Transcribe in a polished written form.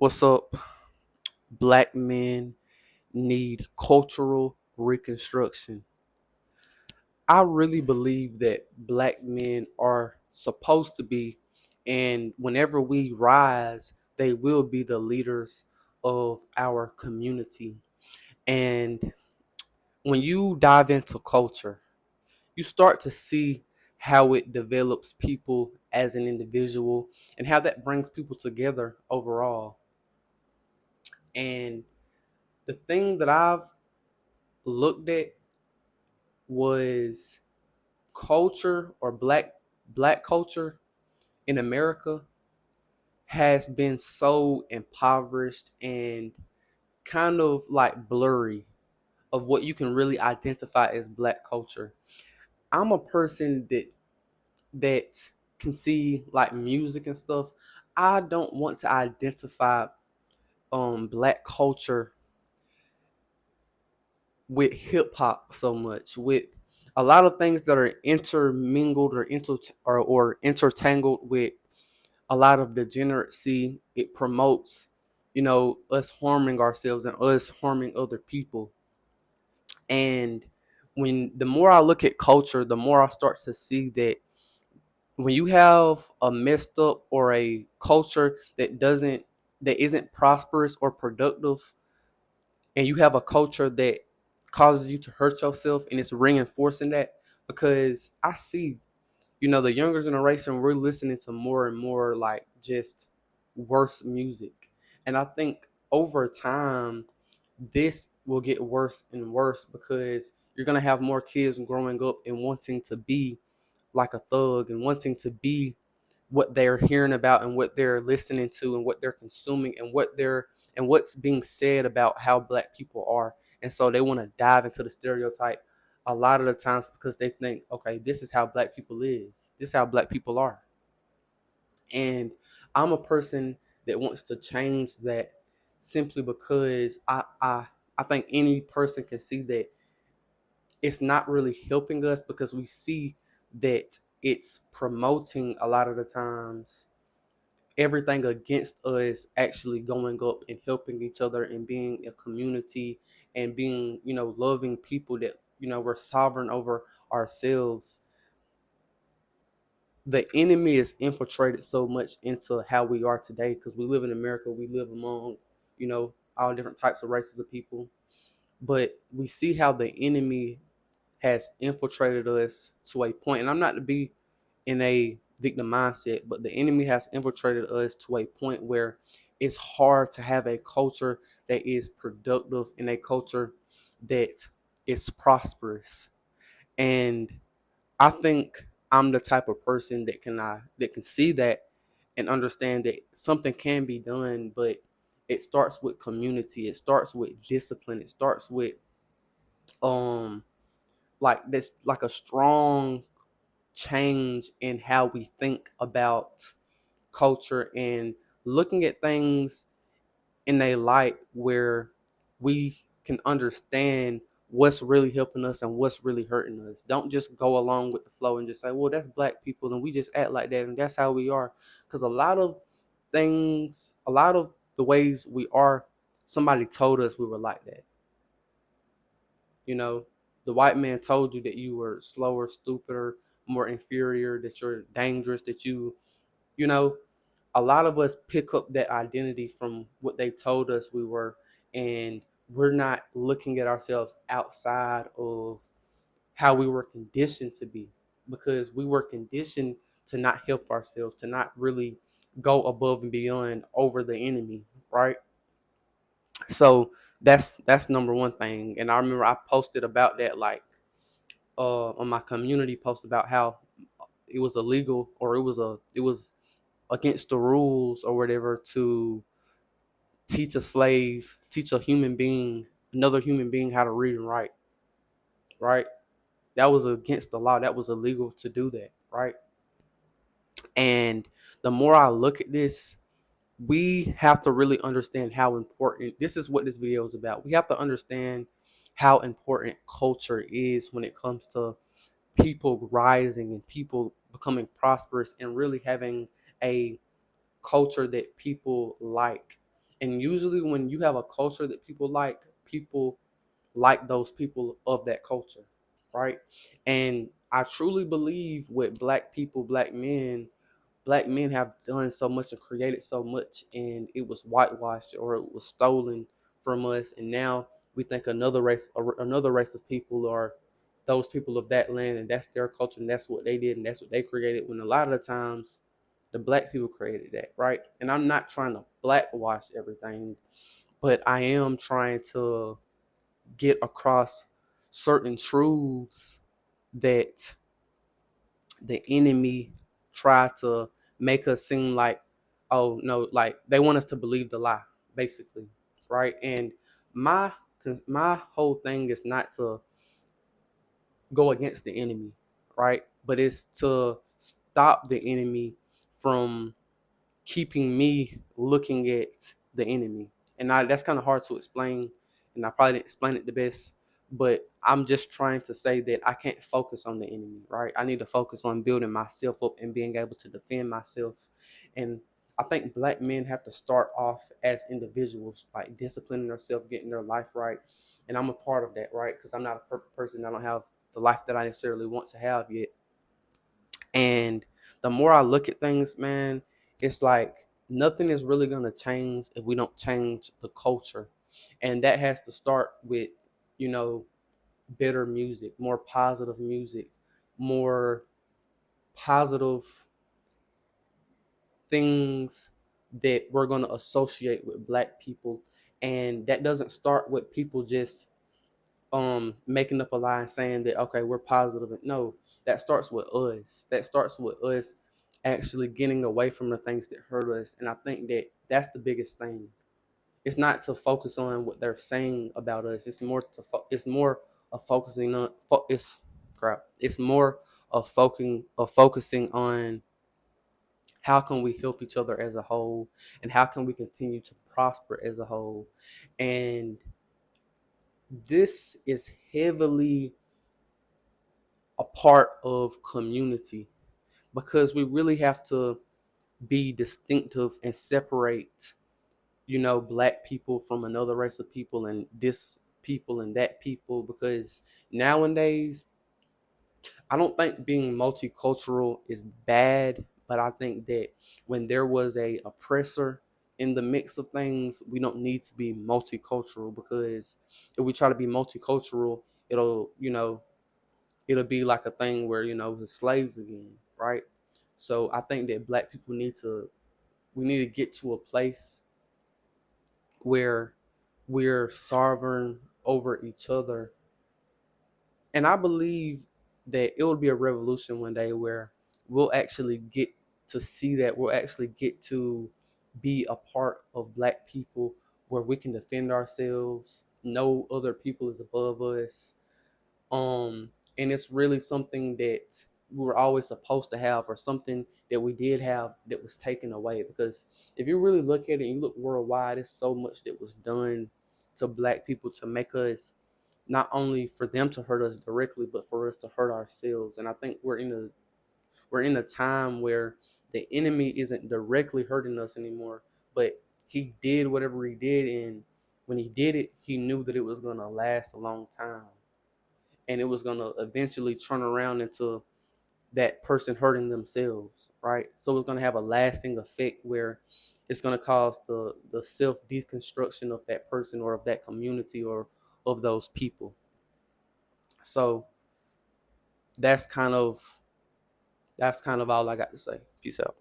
What's up? Black men need cultural reconstruction. I really believe that black men are supposed to be, and whenever we rise, they will be the leaders of our community. And when you dive into culture, you start to see how it develops people as an individual and how that brings people together overall. And the thing that I've looked at was culture or black culture in America has been so impoverished and kind of like blurry of what you can really identify as black culture. I'm a person that can see like music and stuff. I don't want to identify black culture with hip hop so much, with a lot of things that are intermingled or intertangled with a lot of degeneracy. It promotes, us harming ourselves and us harming other people. And when the more I look at culture, the more I start to see that when you have a messed up or a culture that isn't prosperous or productive, and you have a culture that causes you to hurt yourself, and it's reinforcing that, because I see, the younger generation, we're listening to more and more like just worse music. And I think over time this will get worse and worse, because you're going to have more kids growing up and wanting to be like a thug and wanting to be what they're hearing about and what they're listening to and what they're consuming and what's being said about how black people are. And so they want to dive into the stereotype a lot of the times because they think, okay, this is how black people is. This is how black people are. And I'm a person that wants to change that, simply because I think any person can see that it's not really helping us, because we see that it's promoting a lot of the times everything against us actually going up and helping each other and being a community and being, loving people that, we're sovereign over ourselves. The enemy is infiltrated so much into how we are today, because we live in America. We live among, all different types of races of people. But we see how the enemy has infiltrated us to a point, and I'm not to be in a victim mindset, but the enemy has infiltrated us to a point where it's hard to have a culture that is productive and a culture that is prosperous. And I think I'm the type of person that can see that and understand that something can be done, but it starts with community. It starts with discipline. It starts with um like this, like a strong change in how we think about culture and looking at things in a light where we can understand what's really helping us and what's really hurting us. Don't just go along with the flow and just say, well, that's black people and we just act like that and that's how we are. Because a lot of the ways we are, somebody told us we were like that. You know, the white man told you that you were slower, stupider, more inferior, that you're dangerous, that you know, a lot of us pick up that identity from what they told us we were, and we're not looking at ourselves outside of how we were conditioned to be, because we were conditioned to not help ourselves, to not really go above and beyond over the enemy, right? So that's number one thing. And I remember I posted about that, like on my community post, about how it was illegal, or it was against the rules or whatever, to teach a human being, another human being, how to read and write, right? That was against the law. That was illegal to do that, right? And the more I look at this, we have to really understand how important, this is what this video is about. We have to understand how important culture is when it comes to people rising and people becoming prosperous and really having a culture that people like. And usually when you have a culture that people like those people of that culture, right? And I truly believe with black men have done so much and created so much, and it was whitewashed or it was stolen from us, and now we think another race of people are those people of that land, and that's their culture, and that's what they did, and that's what they created. When a lot of the times, the black people created that, right? And I'm not trying to blackwash everything, but I am trying to get across certain truths that the enemy try to make us seem like, oh no, like they want us to believe the lie, basically, right? And my my whole thing is not to go against the enemy, right? But it's to stop the enemy from keeping me looking at the enemy. And that's kind of hard to explain, and I probably didn't explain it the best, but I'm just trying to say that I can't focus on the enemy, right? I need to focus on building myself up and being able to defend myself. And I think black men have to start off as individuals, like disciplining themselves, getting their life right. And I'm a part of that, right? Because I'm not a perfect person. I don't have the life that I necessarily want to have yet. And the more I look at things, man, it's like nothing is really going to change if we don't change the culture. And that has to start with, you know, better music, more positive things that we're going to associate with black people. And that doesn't start with people just making up a lie and saying that, okay, we're positive. No, that starts with us. That starts with us actually getting away from the things that hurt us. And I think that that's the biggest thing. It's not to focus on what they're saying about us. It's more it's more of focusing on it's crap. It's more of focusing on how can we help each other as a whole, and how can we continue to prosper as a whole. And this is heavily a part of community, because we really have to be distinctive and separate, you know, black people from another race of people and this people and that people. Because nowadays, I don't think being multicultural is bad, but I think that when there was a oppressor in the mix of things, we don't need to be multicultural, because if we try to be multicultural, it'll, you know, it'll be like a thing where, you know, the slaves again, right? So I think that black people we need to get to a place where we're sovereign over each other. And I believe that it will be a revolution one day where we'll actually get to see that, we'll actually get to be a part of black people, where we can defend ourselves, no other people is above us. And it's really something that we were always supposed to have, or something that we did have that was taken away. Because if you really look at it and you look worldwide, there's so much that was done to black people to make us, not only for them to hurt us directly, but for us to hurt ourselves. And I think we're in a time where the enemy isn't directly hurting us anymore, but he did whatever he did, and when he did it, he knew that it was gonna last a long time, and it was going to eventually turn around into that person hurting themselves, right? So it's going to have a lasting effect where it's going to cause the self deconstruction of that person or of that community or of those people. So that's kind of that's kind of all I got to say. Peace out.